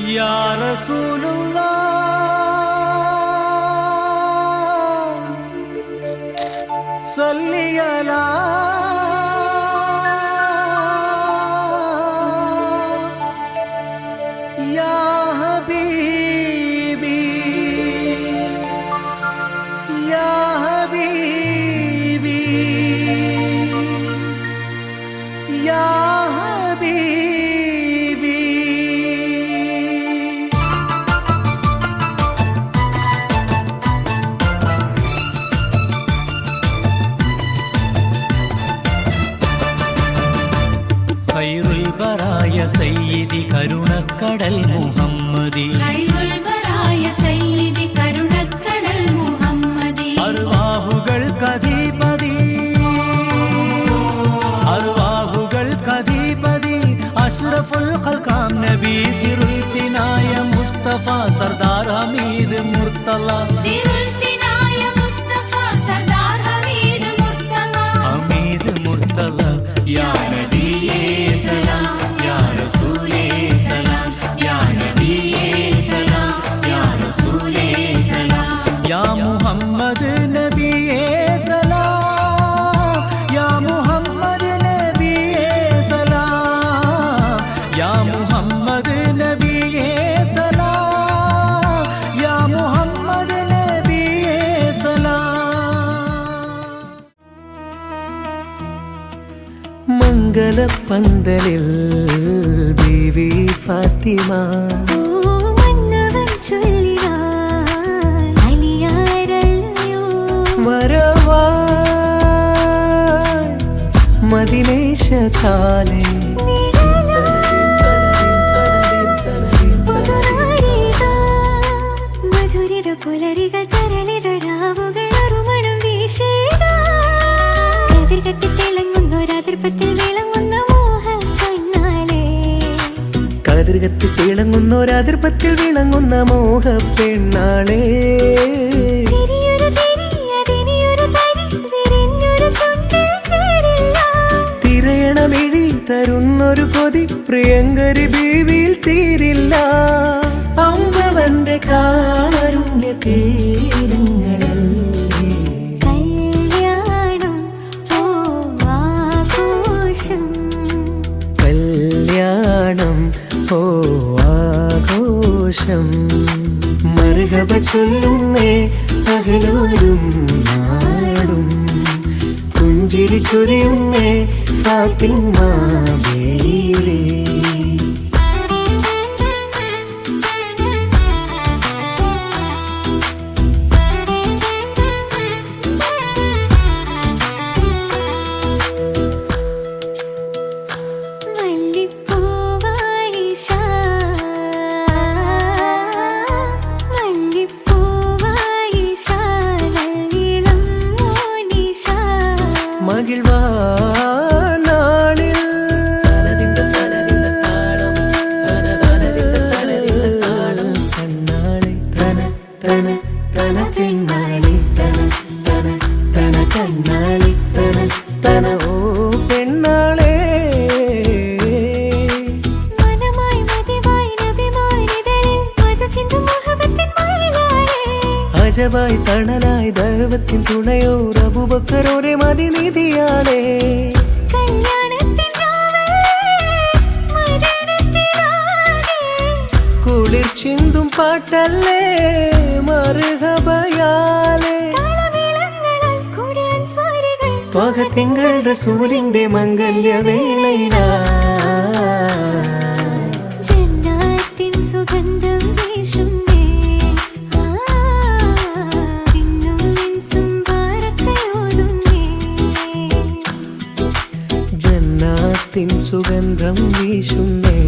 യാ റസൂലുള്ളാഹ് സല്ലി അലാ യാ ഹബീബി യാ ഹബീബി യാ ഹബീബി. ഖൈറുൽ ബറായ സയ്യിദി കരുണക്കടൽ മുഹമ്മദി ഖൈറുൽ ബറായ സയ്യിദി കരുണക്കടൽ മുഹമ്മദി അർവാഹുകൾക്കധിപതി അഷ്റഫുൽ ഖൽഖാം നബി സിറുൽ സിനായ മുസ്തഫ സർദാർ ഹമീദ് മുർത്തല സിറുൽ സിനായ മുസ്തഫ സർദാർ ഹമീദ് മുർത്തല യാ നബിയേ സലാം യാ റസൂലേ സലാം യാ നബിയേ സലാം യാ റസൂലേ സലാം യാ മുഹമ്മദ് നബിയേ സലാം യാ മുഹമ്മദ് നബിയേ സലാം യാ മുഹമ്മദ് നബിയേ സലാം യാ മുഹമ്മദ് നബിയേ സലാം. മംഗലപ്പന്തലിൽ ബീവി ഫാത്തിമ മദിനേശത്താലേ മധുരിത പുലരികൾ തരളിതരാവുകൾ അറുമണം വീശേതാ കതിർകത്തിൽ തിളങ്ങുന്നൊരാതിർപ്പത്തിൽ വിളങ്ങുന്ന മോഹം കണ്ണാളെ കതിർകത്തിൽ തിളങ്ങുന്നൊരാതിർപ്പത്തിൽ വിളങ്ങുന്ന മോഹ പെണ്ണാളേ ചിരിയൊരു തിരി അതിനിയൊരു തരി വിരിഞ്ഞൊരു ചുണ്ടിൽ ചേരില്ല തിരയണമിഴി തരുന്നൊരു കൊതി പ്രിയങ്കരി ബീവിയിൽ തീരില്ല അമ്പവന്റെ കാരുണ്യ തീരങ്ങളല്ലേ കല്യാണം ഓ ആഘോഷം കല്യാണം ഓ ആഘോഷം മർഹബ ചൊല്ലുന്നേ അഹ്ലോരും നാടും പുഞ്ചിരി ചൊരിയുന്നേ ഫാത്തിമ ബീവി. മല്ലിപ്പൂവായിഷ മല്ലിപ്പൂവായിഷ നല്ലിളം മോനിഷ മകിഴ്വാനാളിൽ കണ്ണാളി തന തന തന പെണ്ണാളി തന തന തന കണ്ണാളി തന തന ഓ പെണ്ണാളേ മനമായി മതിവായി നബിമാരിതളിൽ മധുചിന്തും മുഹബത്തിൻ മയിലാളേ അജബായി തണലായി ദൈവത്തിൻ തുണയോർ അബൂബക്കറോരെ മദിനിധിയാളേ കല്യാണത്തിൻ രാവല്ലേ മദീനത്തിലാകെ കുളിർ ചിന്തും പാട്ടല്ലേ മർഹബയാലേ താളമേളങ്ങളാൽ കൂടിയാൻ സ്വാരികൾ ത്വഹത്തിങ്കൾ റസൂലിന്റെ മംഗല്യവേളയിലാ ജന്നാത്തിൻ സുഗന്ധം വീശുന്നേ ഇന്നും ഇൻസും ബാരക്കയോതുന്നേ ജന്നാത്തിൻ സുഗന്ധം വീശുന്നേ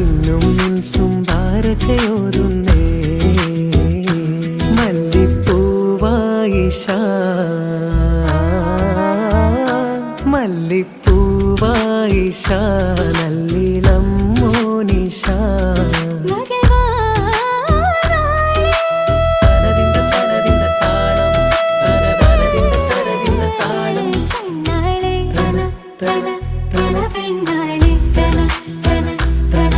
ഇന്നും മിൻസും ബാരക്കയോരുന്നേ മല്ലിപ്പൂവായിഷ മല്ലിപ്പൂവായിഷ നല്ലിളം മോനിഷ മകവാനാളേ കണ്ണാളേ തന തന പെണ്ണാളേ തന തന തന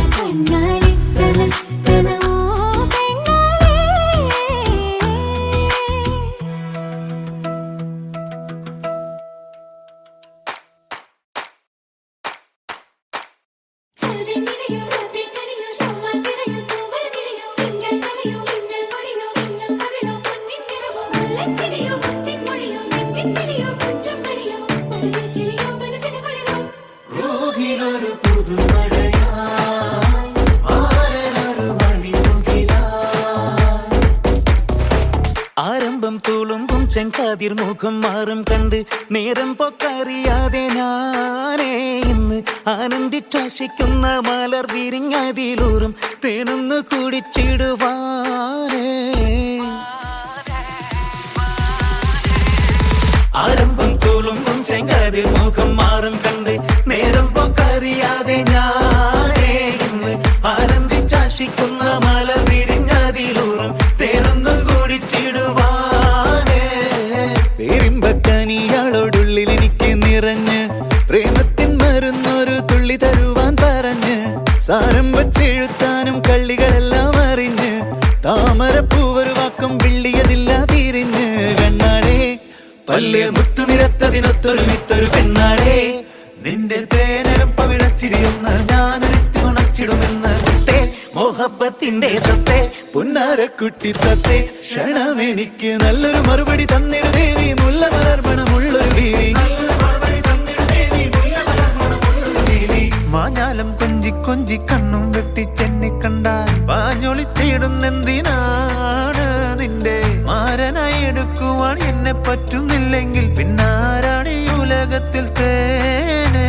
ചെങ്കാതിർ മുഖം മാറും കണ്ട് നേരം പൊക്കറിയാതെ ഞാനേ ഇന്ന് ആനന്ദിച്ചാശിക്കുന്ന മലർ വിരിഞ്ഞതിലൂറും തേനൊന്ന് കുടിച്ചിടുവാനേ. ആരംഭം തോളുമ്പും ചെങ്കാതിർ മുഖം മാറും കണ്ട് നേരം പൊക്കറിയാതെ ഞാനേ ഇന്ന് ആനന്ദിച്ചാശിക്കുന്ന മലർ വിരിഞ്ഞതിലൂറും തേനൊന്ന് കുടിച്ചിടുവാനേ. പേരിമ്പക്കനിയാളോടുള്ളിൽ എനിക്ക് നിറഞ്ഞ് പ്രേമത്തിൻ മരുന്നൊരു തുള്ളി തരുവാൻ പറഞ്ഞ് സാരം വച്ചെഴുത്താനും കള്ളികളെല്ലാം അറിഞ്ഞ് താമരപ്പൂവൊരു വാക്കും വിള്ളിയതില്ല തിരിഞ്ഞ് കണ്ണാളെ പല്ല് മുത്തു നിരത്തതിനൊത്തൊരു വിത്തൊരു പെണ്ണാളെ നിന്റെ തേനരം പവിഴച്ചിരിയൊന്ന് ഞാനൊരുത്തി ഉണച്ചിടുമെന്ന് വിട്ടേ മോഹബത്തിന്റെ സത്തേ പുന്നാരക്കുട്ടി തത്തേ ക്ഷണമെനിക്ക് നല്ലൊരു മറുപടി തന്നിടു ദേവി മുല്ല മലർമണമുള്ളൊരു ദേവി. മാഞ്ഞാലം കൊഞ്ചി കൊഞ്ചി കണ്ണും വെട്ടി ചെന്നി കണ്ടാൽ പാഞ്ഞൊളിച്ചിടുന്നെന്തിനാണ് നിന്റെ മാരനായി എടുക്കുവാൻ എന്നെ പറ്റുന്നില്ലെങ്കിൽ പിന്നാരാണ് ഈ ഉലകത്തിൽ തേനേ.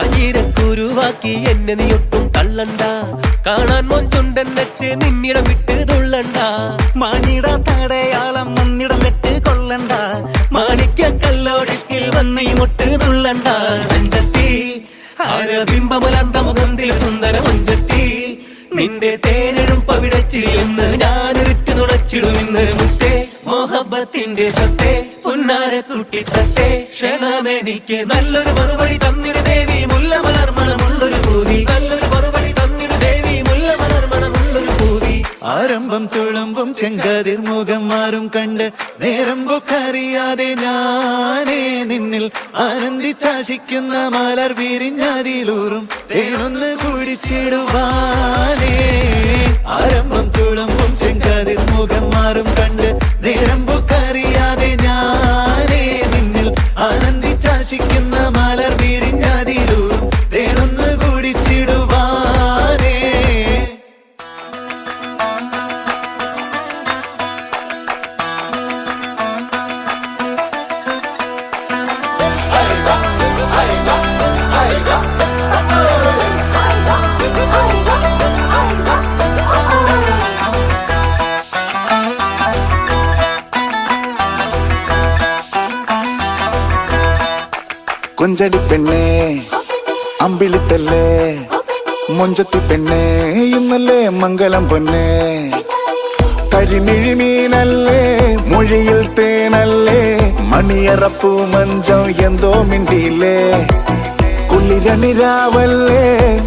കാഞ്ഞിരക്കുരുവാക്കി എന്നെ നീ ഒട്ടും തള്ളണ്ട, കാണാൻ മൊഞ്ചുണ്ടൻ വെച്ച് നിന്നിടം വിട്ട് തുള്ളണ്ട. മാനിട തടയാളം മന്നിടം വെട്ട് കൊള്ളണ്ട, മാണിക്ക കല്ലോടിക്കിൽ വന്ന് മുട്ട് തുള്ളണ്ട. അഞ്ചത്തി ആരബിംബമുലന്ത മുഖന്തിൽ സുന്ദര മഞ്ചത്തി നിന്റെ തേനെഴും പവിഴച്ചിരി എന്ന് ഞാനൊരുറ്റ് നുണച്ചിടുമെന്ന് മുത്തേ മോഹബത്തിന്റെ സത്തേ പുന്നാരക്കുട്ടി തത്തേ ക്ഷണമെനിക്ക് നല്ലൊരു മറുപടി തന്നിടു ദേവി മുല്ല മലർമണമുള്ളൊരു ഭൂമി. നല്ലൊരു മറുപടി തന്നിടു ദേവി മുല്ല മലർമണമുള്ളൊരു ഭൂമി. ആരംഭം തുളുമ്പും ചെങ്കാതിർ മുഖം മാറും കണ്ട് നേരം പൊക്കറിയാതെ ഞാനേ നിന്നിൽ ആനന്ദിച്ചാശിക്കുന്ന മലർ വിരിഞ്ഞതിലൂറും തേനൊന്ന് കുടിച്ചിടുവാനേ. ആരംഭം തുളുമ്പും ചെങ്കാതിർ മുഖം മാറും കണ്ട് നേരം പൊക്കറിയാതെ ഞാനേ നിന്നിൽ ആനന്ദിച്ചാശിക്കുന്ന മലർ വിരിഞ്ഞതിലൂറും തേനൊന്ന് കുടിച്ചിടുവാനേ. കൊഞ്ചടി പെണ്ണേ അമ്പിളിത്തല്ലേ മൊഞ്ചത്തി പെണ്ണേ ഇന്നല്ലേ മംഗലം പൊന്നേ. കരിമിഴിമീനല്ലേ മൊഴിയിൽ തേനല്ലേ മണിയറപ്പൂ മഞ്ചം എന്തോ മിണ്ടിയില്ലേ. കുളിരണിരാവല്ലേ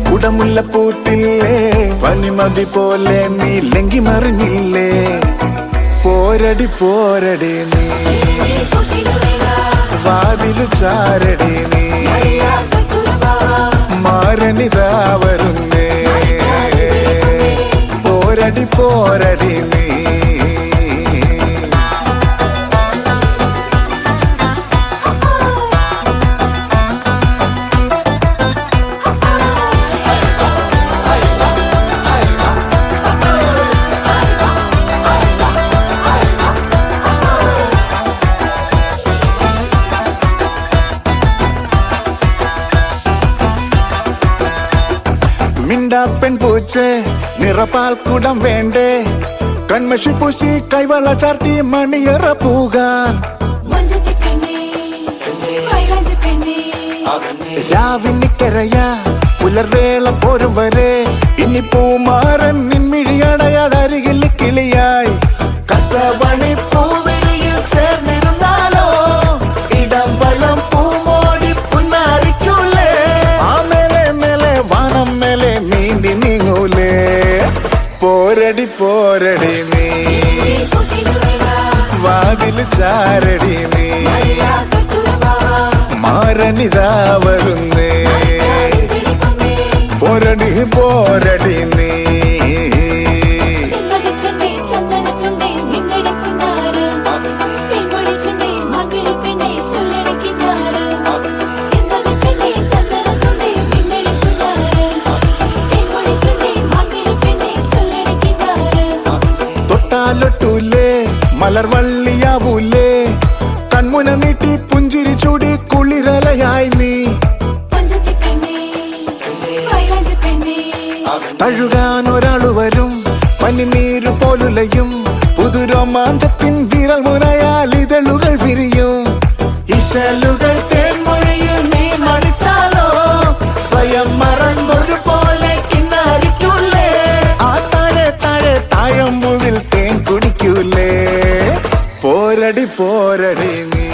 കുടമുല്ലപ്പൂത്തില്ലേ പനിമതി പോലെ നീ ലങ്കി മറിഞ്ഞില്ലേ. പോരടി പോരടി നീ വാതിലു ചാരടി നീ മാരണിതാ വരുന്നേ. പോരടി പോരടി നീ പെൺപൂച്ചേ നിറപ്പാൽ കുടം വേണ്ടേ കൺമഷി പൂശി കൈവള ചാർത്തി മണിയറ പൂകാൻ. രാവിലെ കരയാ പുലർവേള പോരും വരെ ഇനി പൂമാരൻ നിൻമിഴിയടയാതരികിൽ കിളിയായി കസവണി പൂവിളിയിൽ ചേർന്നിരുന്നാലോ ഇടം വലം പൂമോടി പുന്നാരിക്കൂലേ ആ മേലെ മേലെ വാനം മേലെ നീന്തി നീങ്ങൂലേ പോരടി പോരടി നീ വാതിൽ ചാരടി നീ മാരനിതാ വരുന്നേ പോരടി പോരടി നീ തൊട്ടാലൊട്ടൂലേ മലർവള്ളിയാവൂലേ കൺമുന നീട്ടി പുഞ്ചിരി ചൂടി കുളിരലയായി നീ തഴുകാൻ ഒരാളു വരും പനിനീരു പോലുലയും പുതുരോമാഞ്ചത്തിൻ വിരൽ മുനയാൽ ഇതളുകൾ വിരിയും ഇശലുകൾ തേൻമൊഴിയിൽ നീ മടിച്ചാലോ സ്വയം മറന്നൊരു പോലെ കിന്നാരിക്കൂലേ ആ താഴെ താഴെ താഴമ്പുവിൽ തേൻ കുടിക്കൂലേ പോരടി പോരടി നീ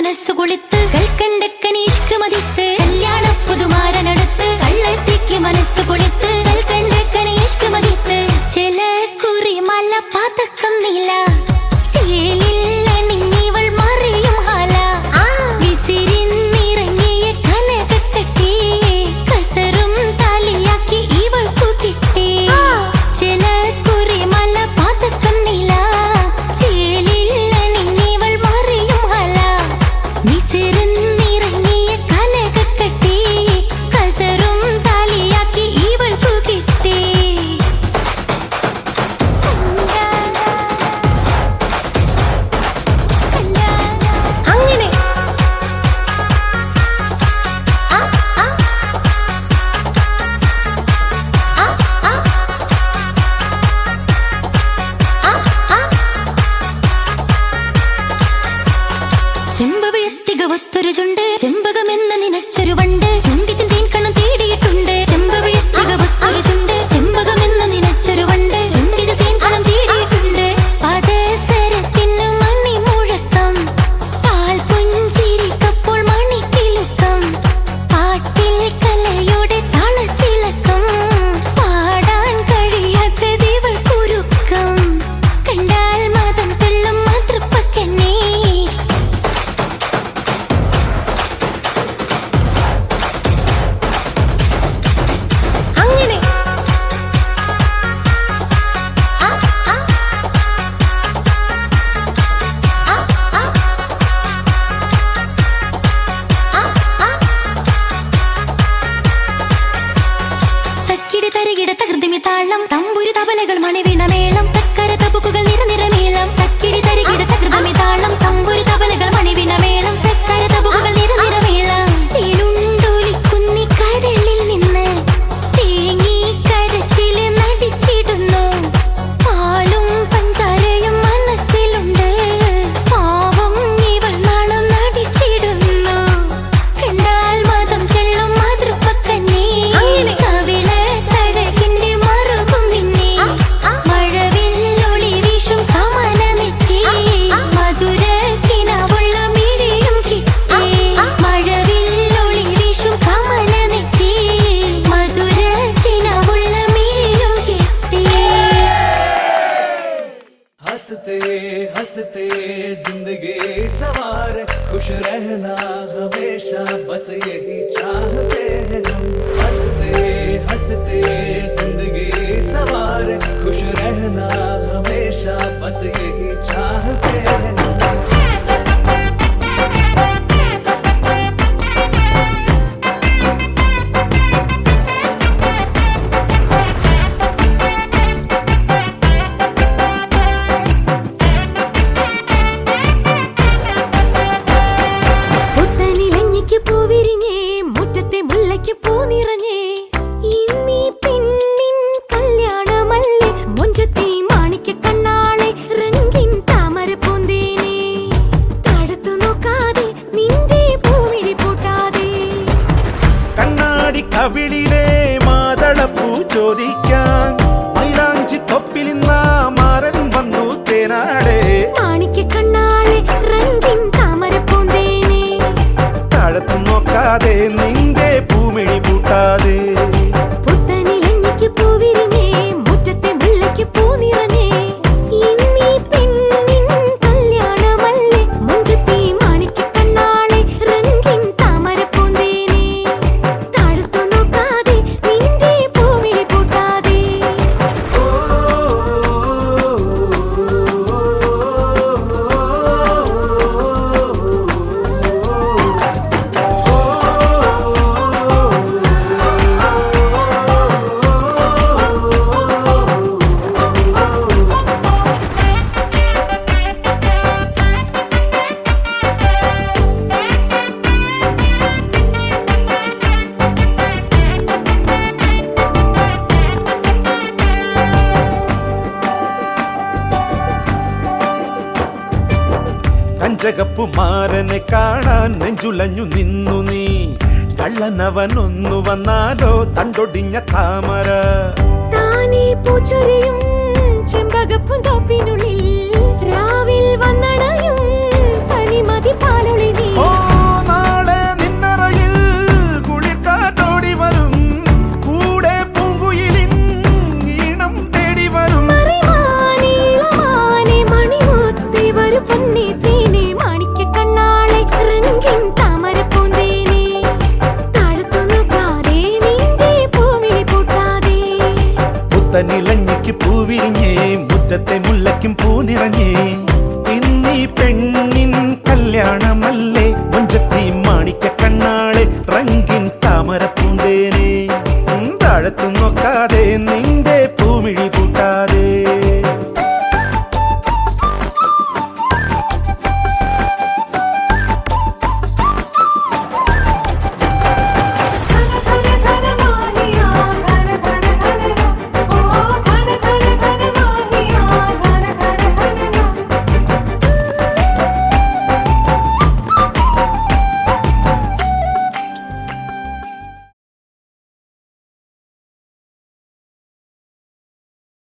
മനസ്സു കൊളുത്ത് കൽക്കണ്ടക്കനി ഇഷ്ക് മതിത്ത് കല്യാണ പുതുമാരനടുത്ത് കള്ളത്തേക്ക് മനസ്സു കൊളുത്ത് കൽക്കണ്ടക്കനി ഇഷ്ക് മതിത്ത് ചില കുറി മല പാതക്കം നീല ചേലിൽ അണിഞ്ഞിവൾ മറിയും ഹാല വിസിരിന്നിറങ്ങിയ കനകക്കട്ടി കസറും താലിയാക്കി ഇവൾക്കു കിട്ടി ചില കുറി മല പാതക്കം നീല ചേലിൽ അണിഞ്ഞിവൾ മറിയും ഹാല വിസിരിന്നിറങ്ങിയ കനകക്കട്ടി കസറും താലിയാക്കി ഇവൾക്കു കിട്ടി അങ്ങനെ ചെമ്പവിഴത്തികവത്തൊരു ചുണ്ട് ചെമ്പകമെന്ന് നനച്ചൊരു വണ്ട് ചുണ്ടിത്തിൻ തേൻകണം തേടിയിട്ടുണ്ട് ചെമ്പവിഴത്തികവത്തൊരു ചുണ്ട് ചെമ്പകമെന്ന് നനച്ചൊരു വണ്ട് ചുണ്ടിത് തേൻകണം തേടിയിട്ടുണ്ട് പാദസരത്തിന് മണിമുഴക്കം പാൽ പുഞ്ചിരിക്കപ്പോൾ മണിക്കിലുക്കം പാട്ടിൽ കലയുടെ താളത്തിളക്കം പാടാൻ കഴിയാത്തത് ഇവൾ കുരുക്കം കണ്ടാൽ മതം തുള്ളും മാതൃപ്പക്കന്നെ അങ്ങനെ തക്കിടി തരികിട തകൃതിമി താളം തമ്പുരു തബലകൾ മണിവീണ മേളം തക്കര തബുക്കുകൾ നിറനിറമേളം തക്കിടി തരികിട തകൃതിമി താളം തമ്പുരു തബലകൾ മണിവീണ മേളം തക്കര തബുക്കുകൾ നിറനിറമേളം തേനുണ്ടൊലിക്കുന്നി കരളിൽ നിന്ന് തേങ്ങി കരച്ചില് നടിച്ചിടുന്നു പാലും പഞ്ചാരയും മനസ്സിലുണ്ട് പാവം ഇവൾ നാണം നടിച്ചിടുന്നു കണ്ടാൽ മതം തെള്ളും മാതൃപ്പക്കന്നെ കവിള തഴകിന്റെ മറുകും നിന്നെ മഴവില്ലൊളി വീശും കമനമെത്തി മധുര കിനാവുള്ള മിഴിയും കിട്ടി മഴവില്ലൊളി വീശും കമനമെത്തി മധുര കിനാവുള്ള മിഴിയും കിട്ടി हंसते हंसते जिंदगी सवार खुश रहना हमेशा बस यही चाहते हैं हम हंसते हंसते जिंदगी सवार खुश रहना हमेशा बस यही चाहते हैं हम പുത്തനിലഞ്ഞിക്ക് പൂവിരിഞ്ഞേ മുറ്റത്തെ മുല്ലയ്ക്ക് പൂ നിറഞ്ഞേ ഇന്നീ പെണ്ണിൻ കല്യാണമല്ലേ മൊഞ്ചത്തെ മാണിക്യ കണ്ണാളെ റംഗിൻ താമര പൂന്തേനെ തടുത്തു നോക്കാതെ നിന്റെ പൂമിഴി പൂട്ടാതെ കണ്ണാടി കവിളിലെ മാതളപ്പൂ ചോദിക്കാൻ മൈലാഞ്ചി തൊപ്പിലിന്ന മാരൻ വന്നു തേനാടെ മാണിക്യ കണ്ണാളെ റംഗിൻ താമര പൂന്തേനെ താഴത്തു നോക്കാതെ നിന്റെ പൂമിഴി പൂട്ടാതെ പുത്തനിലഞ്ഞിക്ക് പൂവിരിഞ്ഞേ മുറ്റത്തെ മുല്ലയ്ക്ക് പൂ നിറഞ്ഞേ ഇന്നീ പെണ്ണിൻ കല്യാണമല്ലേ മൊഞ്ചത്തെ മാണിക്യ കണ്ണാളെ റംഗിൻ താമര പൂന്തേനെ താഴത്തു നോക്കാതെ നിന്റെ പൂമിഴി പൂട്ടാതെ കഞ്ചകപ്പുമാരനെ കാണാൻ നെഞ്ചുലഞ്ഞു നിന്നു നീ കള്ളനവനൊന്നു വന്നാലോ തണ്ടൊടിഞ്ഞ താമര താനേ പൂച്ചൊരിയും ചെമ്പകപ്പുന്തോപ്പിനുള്ളിൽ രാവിൽ വന്നണയും തനിമതി പാലൊളി നീ പുത്തനിലഞ്ഞിക്ക് പൂവിരിഞ്ഞേ മുറ്റത്തെ മുല്ലയ്ക്കും പൂ നിറഞ്ഞേ ഇന്നീ പെണ്ണിൻ കല്യാണമല്ലേ മുഞ്ചത്തി മാണിക്ക കണ്ണാളെ റങ്കിൻ താമര പൂന്തേനെ താഴത്തു നോക്കാതെ നീ